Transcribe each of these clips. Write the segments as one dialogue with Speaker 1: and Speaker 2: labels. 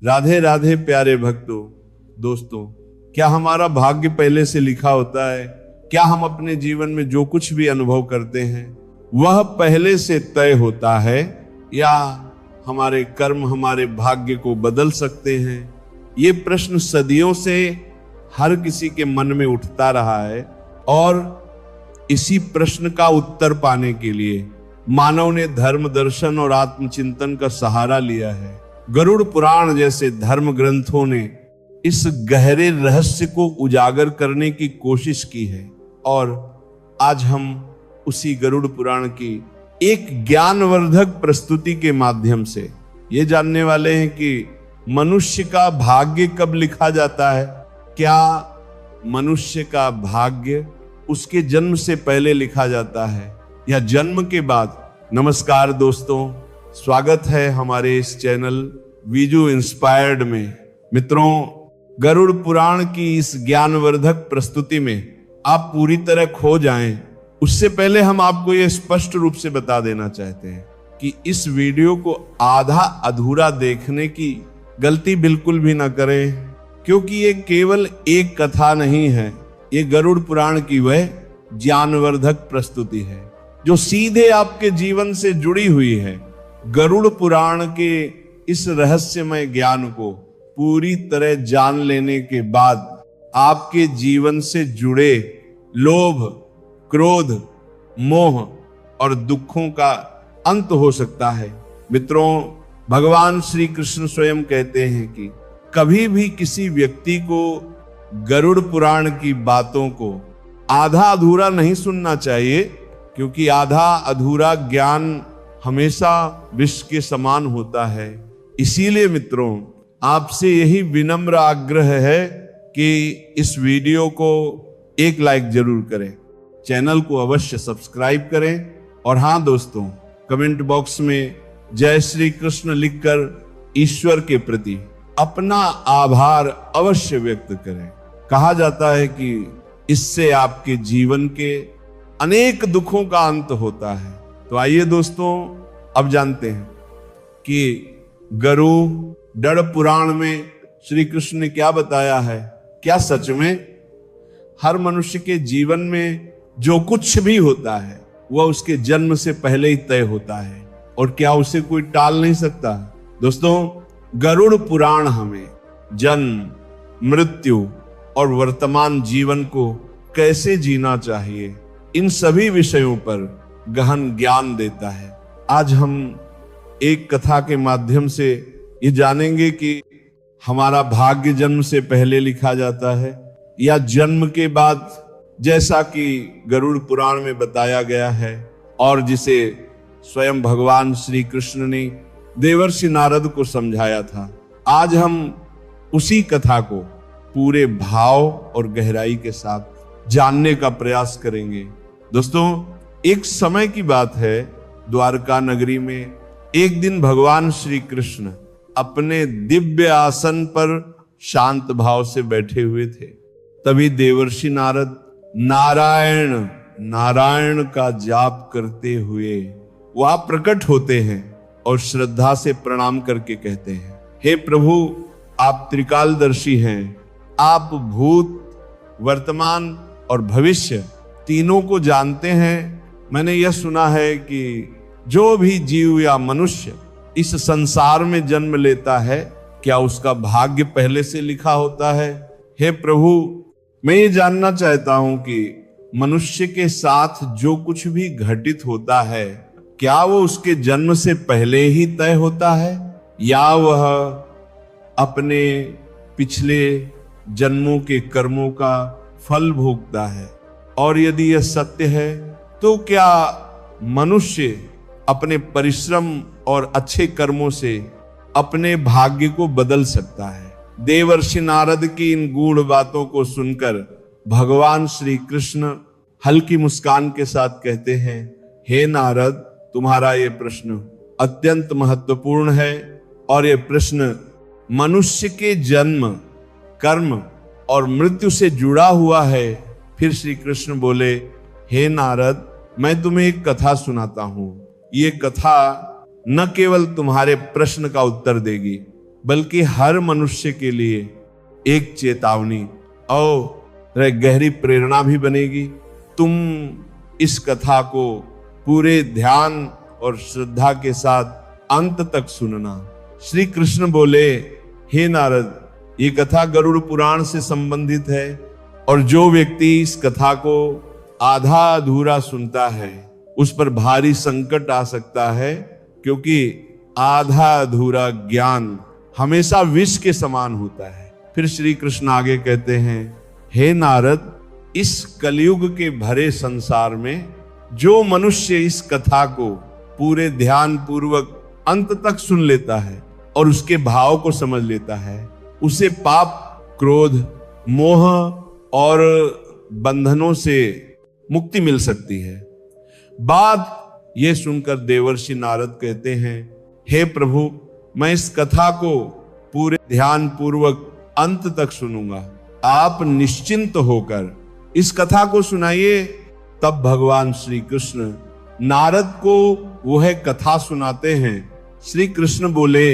Speaker 1: राधे राधे प्यारे भक्तों, दोस्तों, क्या हमारा भाग्य पहले से लिखा होता है? क्या हम अपने जीवन में जो कुछ भी अनुभव करते हैं वह पहले से तय होता है, या हमारे कर्म हमारे भाग्य को बदल सकते हैं? ये प्रश्न सदियों से हर किसी के मन में उठता रहा है और इसी प्रश्न का उत्तर पाने के लिए मानव ने धर्म दर्शन और आत्मचिंतन का सहारा लिया है। गरुड़ पुराण जैसे धर्म ग्रंथों ने इस गहरे रहस्य को उजागर करने की कोशिश की है और आज हम उसी गरुड़ पुराण की एक ज्ञानवर्धक प्रस्तुति के माध्यम से ये जानने वाले हैं कि मनुष्य का भाग्य कब लिखा जाता है। क्या मनुष्य का भाग्य उसके जन्म से पहले लिखा जाता है या जन्म के बाद? नमस्कार दोस्तों, स्वागत है हमारे इस चैनल वीजू इंस्पायर्ड में। मित्रों, गरुड़ पुराण की इस ज्ञानवर्धक प्रस्तुति में आप पूरी तरह खो जाएं, उससे पहले हम आपको यह स्पष्ट रूप से बता देना चाहते हैं कि इस वीडियो को आधा अधूरा देखने की गलती बिल्कुल भी ना करें, क्योंकि ये केवल एक कथा नहीं है। ये गरुड़ पुराण की वह ज्ञानवर्धक प्रस्तुति है जो सीधे आपके जीवन से जुड़ी हुई है। गरुड़ पुराण के इस रहस्यमय ज्ञान को पूरी तरह जान लेने के बाद आपके जीवन से जुड़े लोभ, क्रोध, मोह और दुखों का अंत हो सकता है। मित्रों, भगवान श्री कृष्ण स्वयं कहते हैं कि कभी भी किसी व्यक्ति को गरुड़ पुराण की बातों को आधा अधूरा नहीं सुनना चाहिए, क्योंकि आधा अधूरा ज्ञान हमेशा विष के समान होता है। इसीलिए मित्रों, आपसे यही विनम्र आग्रह है कि इस वीडियो को एक लाइक जरूर करें, चैनल को अवश्य सब्सक्राइब करें और हाँ दोस्तों, कमेंट बॉक्स में जय श्री कृष्ण लिखकर ईश्वर के प्रति अपना आभार अवश्य व्यक्त करें। कहा जाता है कि इससे आपके जीवन के अनेक दुखों का अंत होता है। तो आइए दोस्तों, अब जानते हैं कि गरुड़ पुराण में श्री कृष्ण ने क्या बताया है। क्या सच में हर मनुष्य के जीवन में जो कुछ भी होता है वह उसके जन्म से पहले ही तय होता है और क्या उसे कोई टाल नहीं सकता? दोस्तों, गरुड़ पुराण हमें जन्म, मृत्यु और वर्तमान जीवन को कैसे जीना चाहिए, इन सभी विषयों पर गहन ज्ञान देता है। आज हम एक कथा के माध्यम से ये जानेंगे कि हमारा भाग्य जन्म से पहले लिखा जाता है या जन्म के बाद, जैसा कि गरुड़ पुराण में बताया गया है और जिसे स्वयं भगवान श्री कृष्ण ने देवर्षि नारद को समझाया था। आज हम उसी कथा को पूरे भाव और गहराई के साथ जानने का प्रयास करेंगे। दोस्तों, एक समय की बात है, द्वारका नगरी में एक दिन भगवान श्री कृष्ण अपने दिव्य आसन पर शांत भाव से बैठे हुए थे। तभी देवर्षि नारद नारायण नारायण का जाप करते हुए वहां प्रकट होते हैं और श्रद्धा से प्रणाम करके कहते हैं, हे प्रभु, आप त्रिकालदर्शी हैं। आप भूत, वर्तमान और भविष्य तीनों को जानते हैं। मैंने यह सुना है कि जो भी जीव या मनुष्य इस संसार में जन्म लेता है, क्या उसका भाग्य पहले से लिखा होता है? हे प्रभु, मैं ये जानना चाहता हूं कि मनुष्य के साथ जो कुछ भी घटित होता है, क्या वो उसके जन्म से पहले ही तय होता है या वह अपने पिछले जन्मों के कर्मों का फल भोगता है? और यदि यह सत्य है तो क्या मनुष्य अपने परिश्रम और अच्छे कर्मों से अपने भाग्य को बदल सकता है? देवर्षि नारद की इन गूढ़ बातों को सुनकर भगवान श्री कृष्ण हल्की मुस्कान के साथ कहते हैं, हे नारद, तुम्हारा ये प्रश्न अत्यंत महत्वपूर्ण है और ये प्रश्न मनुष्य के जन्म, कर्म और मृत्यु से जुड़ा हुआ है। फिर श्री कृष्ण बोले, हे नारद, मैं तुम्हें एक कथा सुनाता हूं। ये कथा न केवल तुम्हारे प्रश्न का उत्तर देगी, बल्कि हर मनुष्य के लिए एक चेतावनी और गहरी प्रेरणा भी बनेगी। तुम इस कथा को पूरे ध्यान और श्रद्धा के साथ अंत तक सुनना। श्री कृष्ण बोले, हे नारद, ये कथा गरुड़ पुराण से संबंधित है और जो व्यक्ति इस कथा को आधा अधूरा सुनता है उस पर भारी संकट आ सकता है, क्योंकि आधा अधूरा ज्ञान हमेशा विष के समान होता है। फिर श्री कृष्ण आगे कहते हैं, हे नारद, इस कलयुग के भरे संसार में जो मनुष्य इस कथा को पूरे ध्यान पूर्वक अंत तक सुन लेता है और उसके भाव को समझ लेता है, उसे पाप, क्रोध, मोह और बंधनों से मुक्ति मिल सकती है। बात यह सुनकर देवर्षि नारद कहते हैं, हे प्रभु, मैं इस कथा को पूरे ध्यान पूर्वक अंत तक सुनूंगा। आप निश्चिंत होकर इस कथा को सुनाइए। तब भगवान श्री कृष्ण नारद को वह कथा सुनाते हैं। श्री कृष्ण बोले,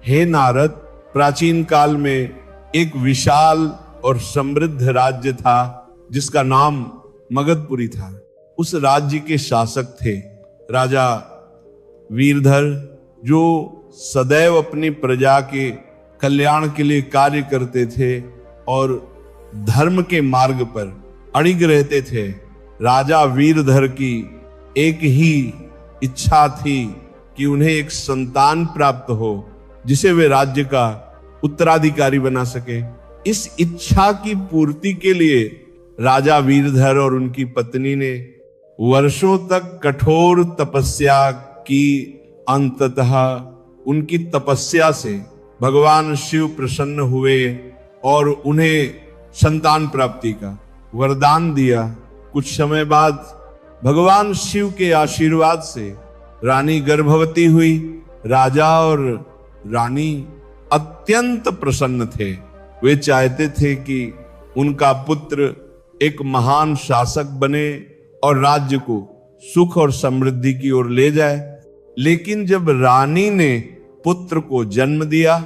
Speaker 1: हे नारद, प्राचीन काल में एक विशाल और समृद्ध राज्य था जिसका नाम मगधपुरी था। उस राज्य के शासक थे राजा वीरधर, जो सदैव अपनी प्रजा के कल्याण के लिए कार्य करते थे और धर्म के मार्ग पर अड़िग रहते थे। राजा वीरधर की एक ही इच्छा थी कि उन्हें एक संतान प्राप्त हो जिसे वे राज्य का उत्तराधिकारी बना सके। इस इच्छा की पूर्ति के लिए राजा वीरधर और उनकी पत्नी ने वर्षों तक कठोर तपस्या की। अंततः उनकी तपस्या से भगवान शिव प्रसन्न हुए और उन्हें संतान प्राप्ति का वरदान दिया। कुछ समय बाद भगवान शिव के आशीर्वाद से रानी गर्भवती हुई। राजा और रानी अत्यंत प्रसन्न थे। वे चाहते थे कि उनका पुत्र एक महान शासक बने और राज्य को सुख और समृद्धि की ओर ले जाए। लेकिन जब रानी ने पुत्र को जन्म दिया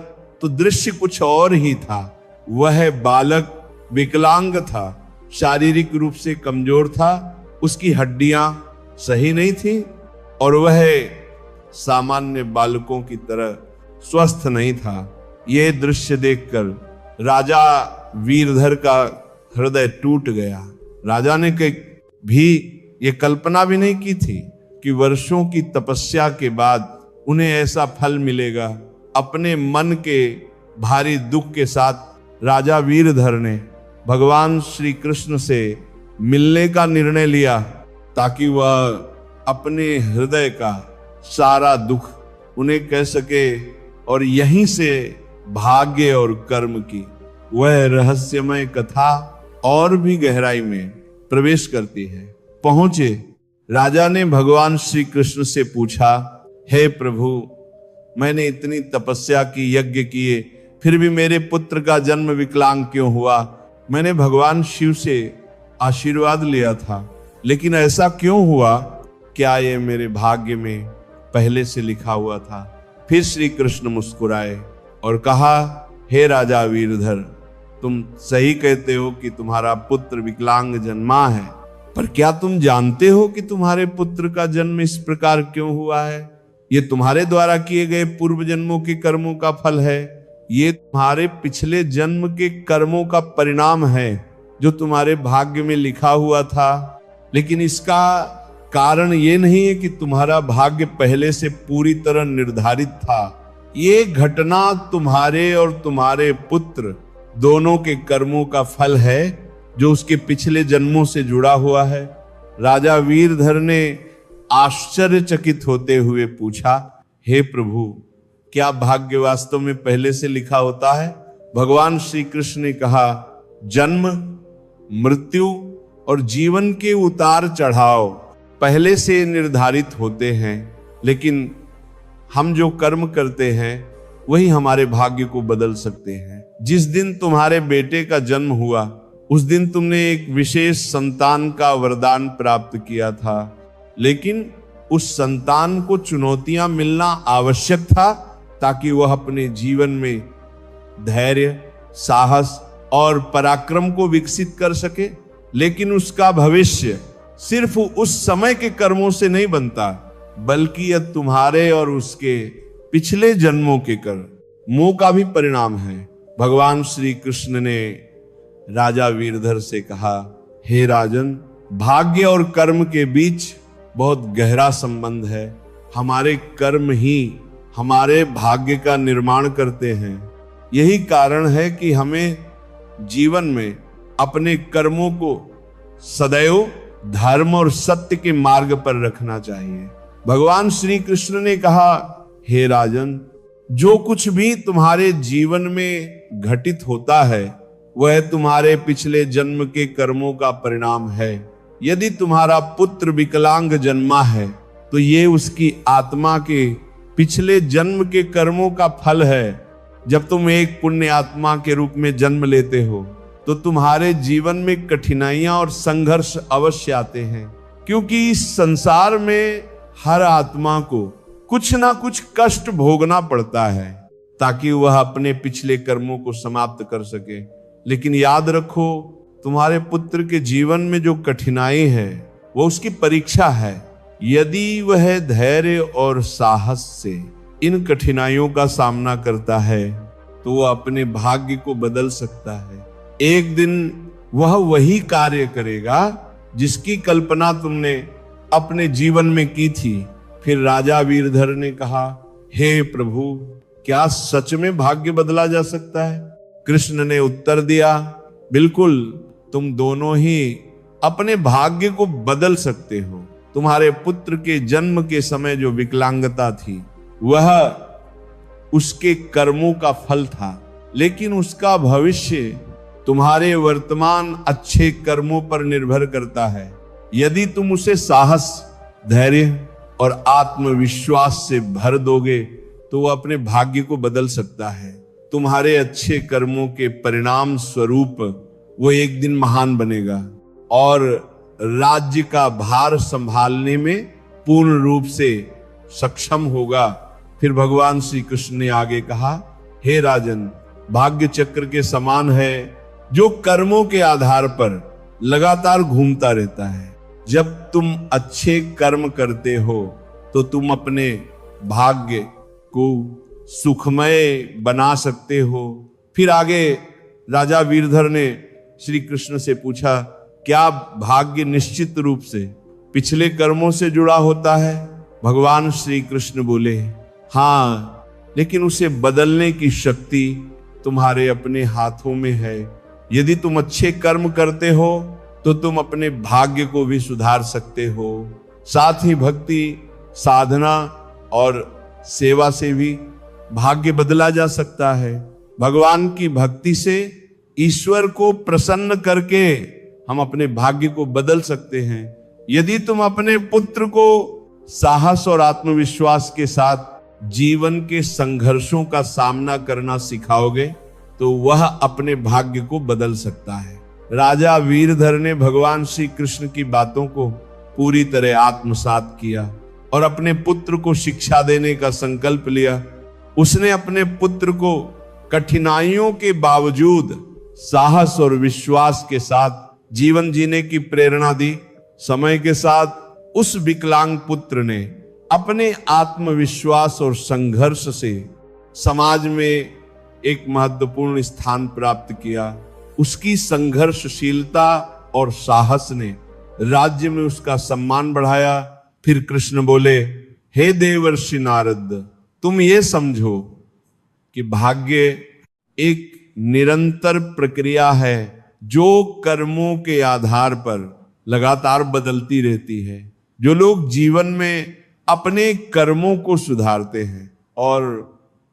Speaker 1: तो दृश्य कुछ और ही था। वह बालक विकलांग था, शारीरिक रूप से कमजोर था, उसकी हड्डियां सही नहीं थी और वह सामान्य बालकों की तरह स्वस्थ नहीं था। यह दृश्य देखकर राजा वीरधर का हृदय टूट गया। राजा ने भी ये कल्पना भी नहीं की थी कि वर्षों की तपस्या के बाद उन्हें ऐसा फल मिलेगा। अपने मन के भारी दुख के साथ राजा वीरधर ने भगवान श्री कृष्ण से मिलने का निर्णय लिया ताकि वह अपने हृदय का सारा दुख उन्हें कह सके और यहीं से भाग्य और कर्म की वह रहस्यमय कथा और भी गहराई में प्रवेश करती है। पहुंचे, राजा ने भगवान श्री कृष्ण से पूछा, हे प्रभु, मैंने इतनी तपस्या की, यज्ञ किए, फिर भी मेरे पुत्र का जन्म विकलांग क्यों हुआ? मैंने भगवान शिव से आशीर्वाद लिया था, लेकिन ऐसा क्यों हुआ? क्या ये मेरे भाग्य में पहले से लिखा हुआ था? फिर श्री कृष्ण मुस्कुराए और कहा, हे राजा वीरधर, तुम सही कहते हो कि तुम्हारा पुत्र विकलांग जन्मा है, पर क्या तुम जानते हो कि तुम्हारे पुत्र का जन्म इस प्रकार क्यों हुआ है? ये तुम्हारे द्वारा किए गए पूर्व जन्मों के कर्मों का फल है। ये तुम्हारे पिछले जन्म के कर्मों का परिणाम है जो तुम्हारे भाग्य में लिखा हुआ था। लेकिन इसका कारण ये नहीं है कि तुम्हारा भाग्य पहले से पूरी तरह निर्धारित था। ये घटना तुम्हारे और तुम्हारे पुत्र दोनों के कर्मों का फल है जो उसके पिछले जन्मों से जुड़ा हुआ है। राजा वीरधर ने आश्चर्यचकित होते हुए पूछा, हे प्रभु, क्या भाग्य वास्तव में पहले से लिखा होता है? भगवान श्री कृष्ण ने कहा, जन्म, मृत्यु और जीवन के उतार चढ़ाव पहले से निर्धारित होते हैं, लेकिन हम जो कर्म करते हैं वही हमारे भाग्य को बदल सकते हैं। जिस दिन तुम्हारे बेटे का जन्म हुआ उस दिन तुमने एक विशेष संतान का वरदान प्राप्त किया था, लेकिन उस संतान को चुनौतियां मिलना आवश्यक था, ताकि वह अपने जीवन में धैर्य, साहस और पराक्रम को विकसित कर सके। लेकिन उसका भविष्य सिर्फ उस समय के कर्मों से नहीं बनता, बल्कि यह तुम्हारे और उसके पिछले जन्मों के कर्मों का भी परिणाम है। भगवान श्री कृष्ण ने राजा वीरधर से कहा, हे राजन, भाग्य और कर्म के बीच बहुत गहरा संबंध है। हमारे कर्म ही हमारे भाग्य का निर्माण करते हैं। यही कारण है कि हमें जीवन में अपने कर्मों को सदैव धर्म और सत्य के मार्ग पर रखना चाहिए। भगवान श्री कृष्ण ने कहा, हे राजन, जो कुछ भी तुम्हारे जीवन में घटित होता है वह तुम्हारे पिछले जन्म के कर्मों का परिणाम है। यदि तुम्हारा पुत्र विकलांग जन्मा है तो ये उसकी आत्मा के पिछले जन्म के कर्मों का फल है। जब तुम एक पुण्य आत्मा के रूप में जन्म लेते हो तो तुम्हारे जीवन में कठिनाइयां और संघर्ष अवश्य आते हैं, क्योंकि इस संसार में हर आत्मा को कुछ ना कुछ कष्ट भोगना पड़ता है ताकि वह अपने पिछले कर्मों को समाप्त कर सके। लेकिन याद रखो, तुम्हारे पुत्र के जीवन में जो कठिनाई है वो उसकी परीक्षा है। यदि वह धैर्य और साहस से इन कठिनाइयों का सामना करता है तो वह अपने भाग्य को बदल सकता है। एक दिन वह वही कार्य करेगा जिसकी कल्पना तुमने अपने जीवन में की थी। फिर राजा वीरधर ने कहा, हे प्रभु, क्या सच में भाग्य बदला जा सकता है? कृष्ण ने उत्तर दिया, बिल्कुल, तुम दोनों ही अपने भाग्य को बदल सकते हो। तुम्हारे पुत्र के जन्म के समय जो विकलांगता थी वह उसके कर्मों का फल था, लेकिन उसका भविष्य तुम्हारे वर्तमान अच्छे कर्मों पर निर्भर करता है। यदि तुम उसे साहस, धैर्य और आत्मविश्वास से भर दोगे तो वह अपने भाग्य को बदल सकता है। तुम्हारे अच्छे कर्मों के परिणाम स्वरूप वो एक दिन महान बनेगा और राज्य का भार संभालने में पूर्ण रूप से सक्षम होगा। फिर भगवान श्री कृष्ण ने आगे कहा, हे राजन, भाग्य चक्र के समान है जो कर्मों के आधार पर लगातार घूमता रहता है। जब तुम अच्छे कर्म करते हो तो तुम अपने भाग्य को सुखमय बना सकते हो। फिर आगे राजा वीरधर ने श्री कृष्ण से पूछा, क्या भाग्य निश्चित रूप से पिछले कर्मों से जुड़ा होता है? भगवान श्री कृष्ण बोले, हाँ, लेकिन उसे बदलने की शक्ति तुम्हारे अपने हाथों में है। यदि तुम अच्छे कर्म करते हो तो तुम अपने भाग्य को भी सुधार सकते हो। साथ ही भक्ति, साधना और सेवा से भी भाग्य बदला जा सकता है। भगवान की भक्ति से ईश्वर को प्रसन्न करके हम अपने भाग्य को बदल सकते हैं। यदि तुम अपने पुत्र को साहस और आत्मविश्वास के साथ जीवन के संघर्षों का सामना करना सिखाओगे तो वह अपने भाग्य को बदल सकता है। राजा वीरधर ने भगवान श्री कृष्ण की बातों को पूरी तरह आत्मसात किया और अपने पुत्र को शिक्षा देने का संकल्प लिया। उसने अपने पुत्र को कठिनाइयों के बावजूद साहस और विश्वास के साथ जीवन जीने की प्रेरणा दी। समय के साथ उस विकलांग पुत्र ने अपने आत्मविश्वास और संघर्ष से समाज में एक महत्वपूर्ण स्थान प्राप्त किया। उसकी संघर्षशीलता और साहस ने राज्य में उसका सम्मान बढ़ाया। फिर कृष्ण बोले, हे देवर्षि नारद, तुम ये समझो कि भाग्य एक निरंतर प्रक्रिया है जो कर्मों के आधार पर लगातार बदलती रहती है। जो लोग जीवन में अपने कर्मों को सुधारते हैं और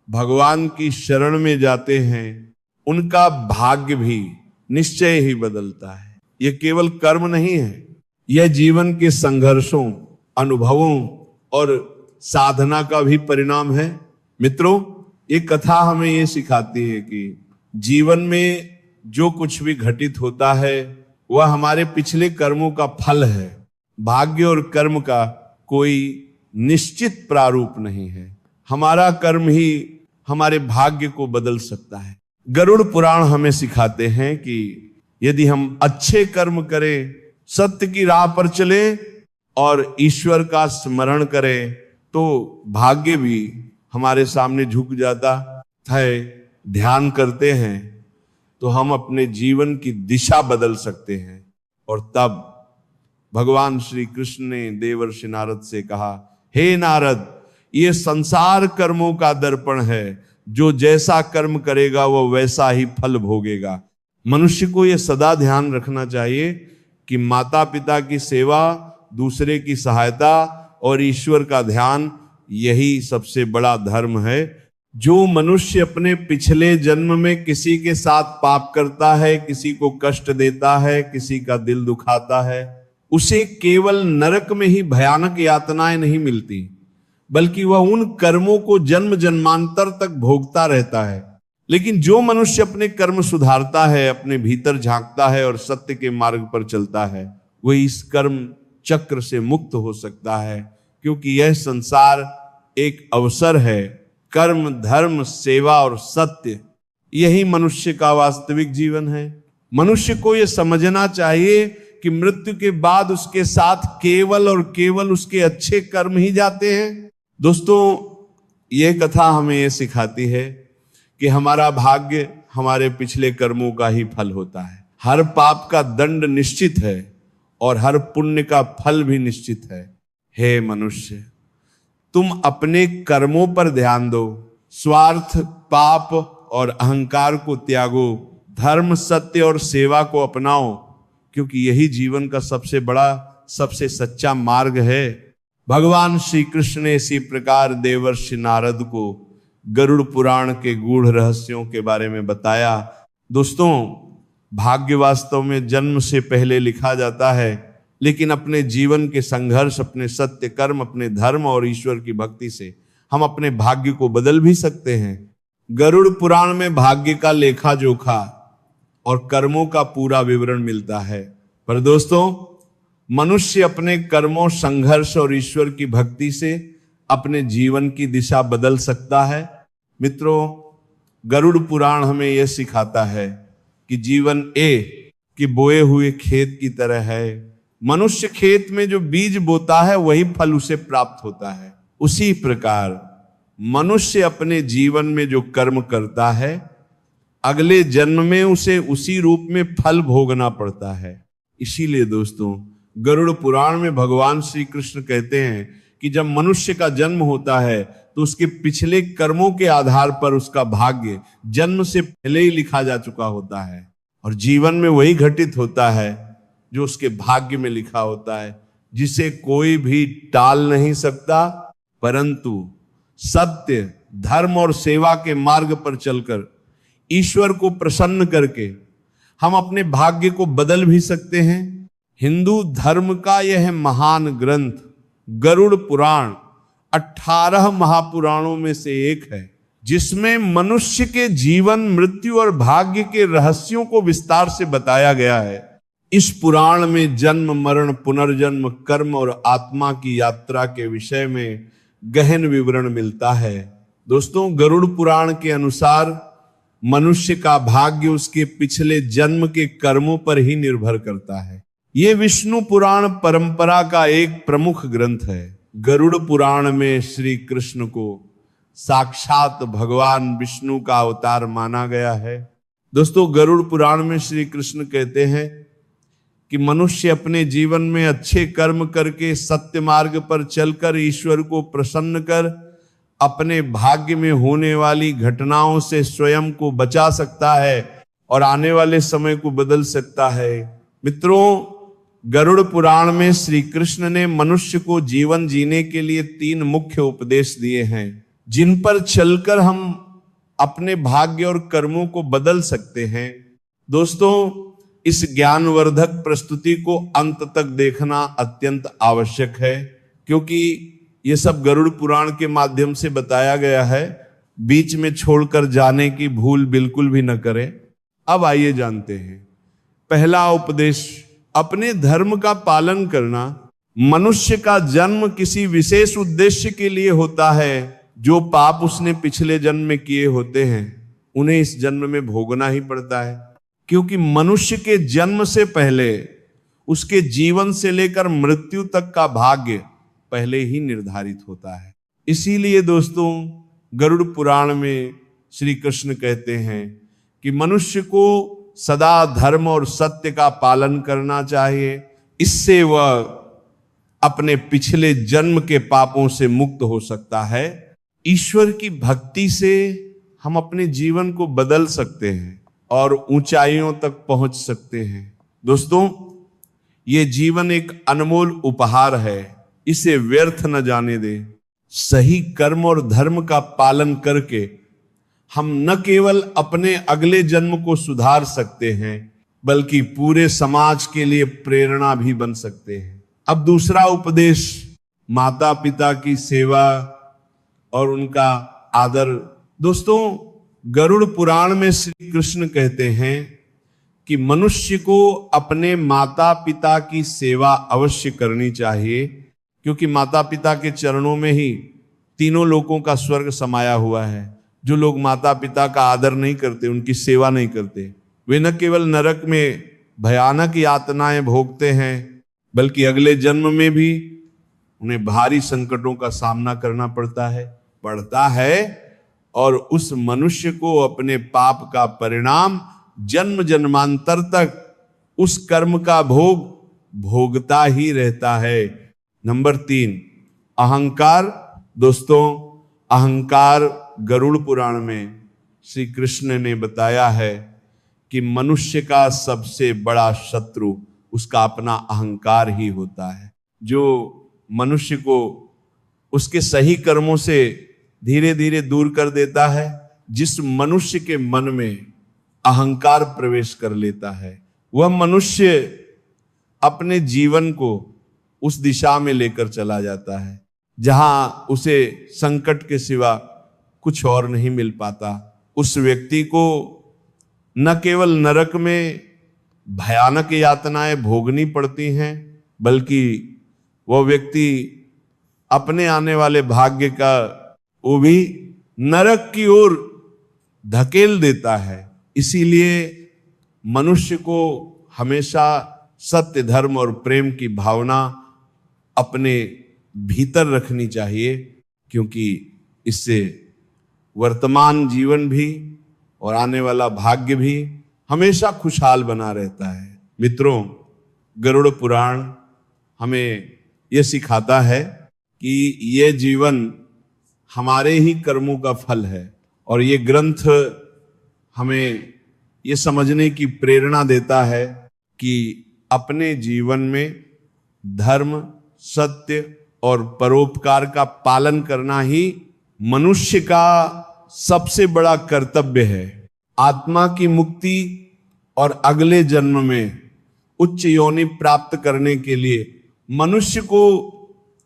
Speaker 1: भगवान की शरण में जाते हैं, उनका भाग्य भी निश्चय ही बदलता है। यह केवल कर्म नहीं है, यह जीवन के संघर्षों, अनुभवों और साधना का भी परिणाम है। मित्रों, ये कथा हमें ये सिखाती है कि जीवन में जो कुछ भी घटित होता है वह हमारे पिछले कर्मों का फल है। भाग्य और कर्म का कोई निश्चित प्रारूप नहीं है। हमारा कर्म ही हमारे भाग्य को बदल सकता है। गरुड़ पुराण हमें सिखाते हैं कि यदि हम अच्छे कर्म करें, सत्य की राह पर चले और ईश्वर का स्मरण करें, तो भाग्य भी हमारे सामने झुक जाता है। ध्यान करते हैं तो हम अपने जीवन की दिशा बदल सकते हैं। और तब भगवान श्री कृष्ण ने देवर्षि नारद से कहा, हे नारद, ये संसार कर्मों का दर्पण है, जो जैसा कर्म करेगा वो वैसा ही फल भोगेगा। मनुष्य को यह सदा ध्यान रखना चाहिए कि माता पिता की सेवा, दूसरे की सहायता और ईश्वर का ध्यान, यही सबसे बड़ा धर्म है। जो मनुष्य अपने पिछले जन्म में किसी के साथ पाप करता है, किसी को कष्ट देता है, किसी का दिल दुखाता है, उसे केवल नरक में ही भयानक यातनाएं नहीं मिलती, बल्कि वह उन कर्मों को जन्म जन्मांतर तक भोगता रहता है। लेकिन जो मनुष्य अपने कर्म सुधारता है, अपने भीतर झांकता है और सत्य के मार्ग पर चलता है, वह इस कर्म चक्र से मुक्त हो सकता है। क्योंकि यह संसार एक अवसर है। कर्म, धर्म, सेवा और सत्य, यही मनुष्य का वास्तविक जीवन है। मनुष्य को यह समझना चाहिए कि मृत्यु के बाद उसके साथ केवल और केवल उसके अच्छे कर्म ही जाते हैं। दोस्तों, यह कथा हमें यह सिखाती है कि हमारा भाग्य हमारे पिछले कर्मों का ही फल होता है। हर पाप का दंड निश्चित है और हर पुण्य का फल भी निश्चित है। हे मनुष्य, तुम अपने कर्मों पर ध्यान दो, स्वार्थ, पाप और अहंकार को त्यागो, धर्म, सत्य और सेवा को अपनाओ, क्योंकि यही जीवन का सबसे बड़ा, सबसे सच्चा मार्ग है। भगवान श्री कृष्ण ने इसी प्रकार देवर्षि नारद को गरुड़ पुराण के गूढ़ रहस्यों के बारे में बताया। दोस्तों, भाग्य वास्तव में जन्म से पहले लिखा जाता है, लेकिन अपने जीवन के संघर्ष, अपने सत्य कर्म, अपने धर्म और ईश्वर की भक्ति से हम अपने भाग्य को बदल भी सकते हैं। गरुड़ पुराण में भाग्य का लेखा जोखा और कर्मों का पूरा विवरण मिलता है। पर दोस्तों, मनुष्य अपने कर्मों, संघर्ष और ईश्वर की भक्ति से अपने जीवन की दिशा बदल सकता है। मित्रों, गरुड़ पुराण हमें यह सिखाता है कि जीवन कि बोए हुए खेत की तरह है। मनुष्य खेत में जो बीज बोता है वही फल उसे प्राप्त होता है। उसी प्रकार मनुष्य अपने जीवन में जो कर्म करता है, अगले जन्म में उसे उसी रूप में फल भोगना पड़ता है। इसीलिए दोस्तों, गरुड़ पुराण में भगवान श्री कृष्ण कहते हैं कि जब मनुष्य का जन्म होता है तो उसके पिछले कर्मों के आधार पर उसका भाग्य जन्म से पहले ही लिखा जा चुका होता है, और जीवन में वही घटित होता है जो उसके भाग्य में लिखा होता है, जिसे कोई भी टाल नहीं सकता। परंतु सत्य, धर्म और सेवा के मार्ग पर चलकर ईश्वर को प्रसन्न करके हम अपने भाग्य को बदल भी सकते हैं। हिंदू धर्म का यह महान ग्रंथ गरुड़ पुराण 18 महापुराणों में से एक है, जिसमें मनुष्य के जीवन, मृत्यु और भाग्य के रहस्यों को विस्तार से बताया गया है। इस पुराण में जन्म, मरण, पुनर्जन्म, कर्म और आत्मा की यात्रा के विषय में गहन विवरण मिलता है। दोस्तों, गरुड़ पुराण के अनुसार मनुष्य का भाग्य उसके पिछले जन्म के कर्मों पर ही निर्भर करता है। ये विष्णु पुराण परंपरा का एक प्रमुख ग्रंथ है। गरुड़ पुराण में श्री कृष्ण को साक्षात भगवान विष्णु का अवतार माना गया है। दोस्तों, गरुड़ पुराण में श्री कृष्ण कहते हैं कि मनुष्य अपने जीवन में अच्छे कर्म करके सत्य मार्ग पर चलकर ईश्वर को प्रसन्न कर अपने भाग्य में होने वाली घटनाओं से स्वयं को बचा सकता है और आने वाले समय को बदल सकता है। मित्रों, गरुड़ पुराण में श्री कृष्ण ने मनुष्य को जीवन जीने के लिए 3 मुख्य उपदेश दिए हैं, जिन पर चलकर हम अपने भाग्य और कर्मों को बदल सकते हैं। दोस्तों, इस ज्ञानवर्धक प्रस्तुति को अंत तक देखना अत्यंत आवश्यक है, क्योंकि यह सब गरुड़ पुराण के माध्यम से बताया गया है। बीच में छोड़कर जाने की भूल बिल्कुल भी न करें। अब आइए जानते हैं। पहला उपदेश, अपने धर्म का पालन करना। मनुष्य का जन्म किसी विशेष उद्देश्य के लिए होता है, जो पाप उसने पिछले जन्म में किए होते हैं उन्हें इस जन्म में भोगना ही पड़ता है, क्योंकि मनुष्य के जन्म से पहले उसके जीवन से लेकर मृत्यु तक का भाग्य पहले ही निर्धारित होता है। इसीलिए दोस्तों, गरुड़ पुराण में श्री कृष्ण कहते हैं कि मनुष्य को सदा धर्म और सत्य का पालन करना चाहिए, इससे वह अपने पिछले जन्म के पापों से मुक्त हो सकता है। ईश्वर की भक्ति से हम अपने जीवन को बदल सकते हैं और ऊंचाइयों तक पहुंच सकते हैं। दोस्तों, ये जीवन एक अनमोल उपहार है, इसे व्यर्थ न जाने दें। सही कर्म और धर्म का पालन करके हम न केवल अपने अगले जन्म को सुधार सकते हैं, बल्कि पूरे समाज के लिए प्रेरणा भी बन सकते हैं। अब दूसरा उपदेश, माता पिता की सेवा और उनका आदर। दोस्तों, गरुड़ पुराण में श्री कृष्ण कहते हैं कि मनुष्य को अपने माता पिता की सेवा अवश्य करनी चाहिए, क्योंकि माता पिता के चरणों में ही तीनों लोकों का स्वर्ग समाया हुआ है। जो लोग माता पिता का आदर नहीं करते, उनकी सेवा नहीं करते, वे न केवल नरक में भयानक यातनाएं भोगते हैं, बल्कि अगले जन्म में भी उन्हें भारी संकटों का सामना करना पड़ता है और उस मनुष्य को अपने पाप का परिणाम जन्म जन्मांतर तक उस कर्म का भोगता ही रहता है। नंबर 3, अहंकार। दोस्तों, अहंकार गरुड़ पुराण में श्री कृष्ण ने बताया है कि मनुष्य का सबसे बड़ा शत्रु उसका अपना अहंकार ही होता है, जो मनुष्य को उसके सही कर्मों से धीरे धीरे दूर कर देता है। जिस मनुष्य के मन में अहंकार प्रवेश कर लेता है, वह मनुष्य अपने जीवन को उस दिशा में लेकर चला जाता है जहां उसे संकट के सिवा कुछ और नहीं मिल पाता। उस व्यक्ति को न केवल नरक में भयानक यातनाएं भोगनी पड़ती हैं, बल्कि वह व्यक्ति अपने आने वाले भाग्य का वो भी नरक की ओर धकेल देता है। इसीलिए मनुष्य को हमेशा सत्य, धर्म और प्रेम की भावना अपने भीतर रखनी चाहिए, क्योंकि इससे वर्तमान जीवन भी और आने वाला भाग्य भी हमेशा खुशहाल बना रहता है। मित्रों, गरुड़ पुराण हमें यह सिखाता है कि यह जीवन हमारे ही कर्मों का फल है, और ये ग्रंथ हमें ये समझने की प्रेरणा देता है कि अपने जीवन में धर्म, सत्य और परोपकार का पालन करना ही मनुष्य का सबसे बड़ा कर्तव्य है। आत्मा की मुक्ति और अगले जन्म में उच्च योनि प्राप्त करने के लिए मनुष्य को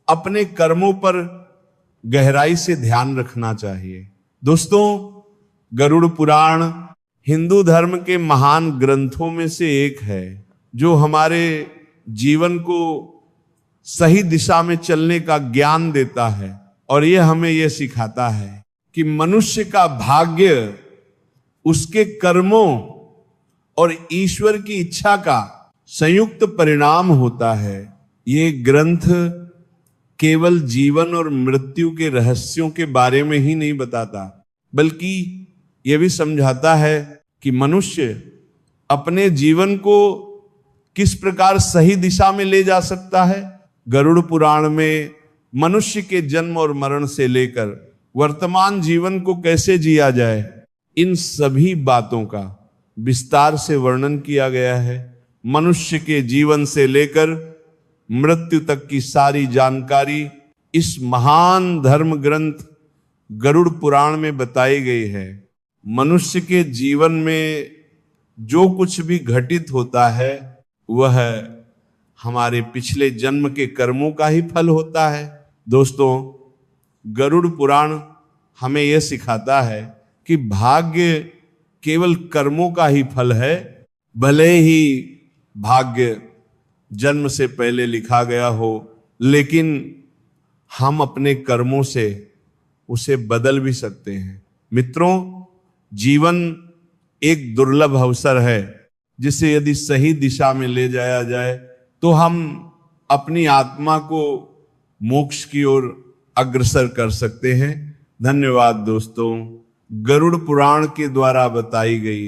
Speaker 1: अपने कर्मों पर गहराई से ध्यान रखना चाहिए। दोस्तों, गरुड़ पुराण हिंदू धर्म के महान ग्रंथों में से एक है, जो हमारे जीवन को सही दिशा में चलने का ज्ञान देता है, और यह हमें यह सिखाता है कि मनुष्य का भाग्य उसके कर्मों और ईश्वर की इच्छा का संयुक्त परिणाम होता है। ये ग्रंथ केवल जीवन और मृत्यु के रहस्यों के बारे में ही नहीं बताता, बल्कि यह भी समझाता है कि मनुष्य अपने जीवन को किस प्रकार सही दिशा में ले जा सकता है। गरुड़ पुराण में मनुष्य के जन्म और मरण से लेकर वर्तमान जीवन को कैसे जिया जाए, इन सभी बातों का विस्तार से वर्णन किया गया है। मनुष्य के जीवन से लेकर मृत्यु तक की सारी जानकारी इस महान धर्म ग्रंथ गरुड़ पुराण में बताई गई है। मनुष्य के जीवन में जो कुछ भी घटित होता है वह हमारे पिछले जन्म के कर्मों का ही फल होता है। दोस्तों, गरुड़ पुराण हमें यह सिखाता है कि भाग्य केवल कर्मों का ही फल है। भले ही भाग्य जन्म से पहले लिखा गया हो, लेकिन हम अपने कर्मों से उसे बदल भी सकते हैं। मित्रों, जीवन एक दुर्लभ अवसर है जिसे यदि सही दिशा में ले जाया जाए तो हम अपनी आत्मा को मोक्ष की ओर अग्रसर कर सकते हैं। धन्यवाद दोस्तों। गरुड़ पुराण के द्वारा बताई गई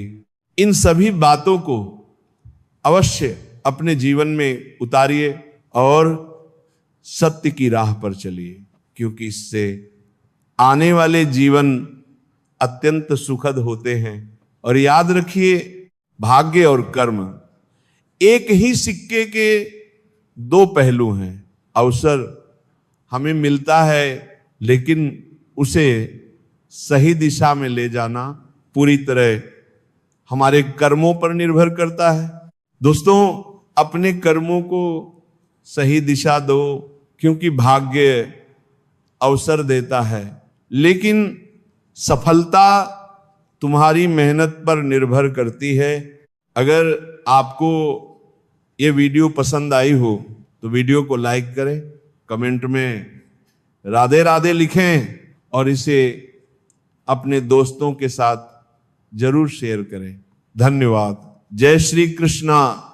Speaker 1: इन सभी बातों को अवश्य अपने जीवन में उतारिए और सत्य की राह पर चलिए, क्योंकि इससे आने वाले जीवन अत्यंत सुखद होते हैं। और याद रखिए, भाग्य और कर्म एक ही सिक्के के दो पहलू हैं। अवसर हमें मिलता है, लेकिन उसे सही दिशा में ले जाना पूरी तरह हमारे कर्मों पर निर्भर करता है। दोस्तों, अपने कर्मों को सही दिशा दो, क्योंकि भाग्य अवसर देता है, लेकिन सफलता तुम्हारी मेहनत पर निर्भर करती है। अगर आपको ये वीडियो पसंद आई हो तो वीडियो को लाइक करें, कमेंट में राधे राधे लिखें और इसे अपने दोस्तों के साथ जरूर शेयर करें। धन्यवाद। जय श्री कृष्णा।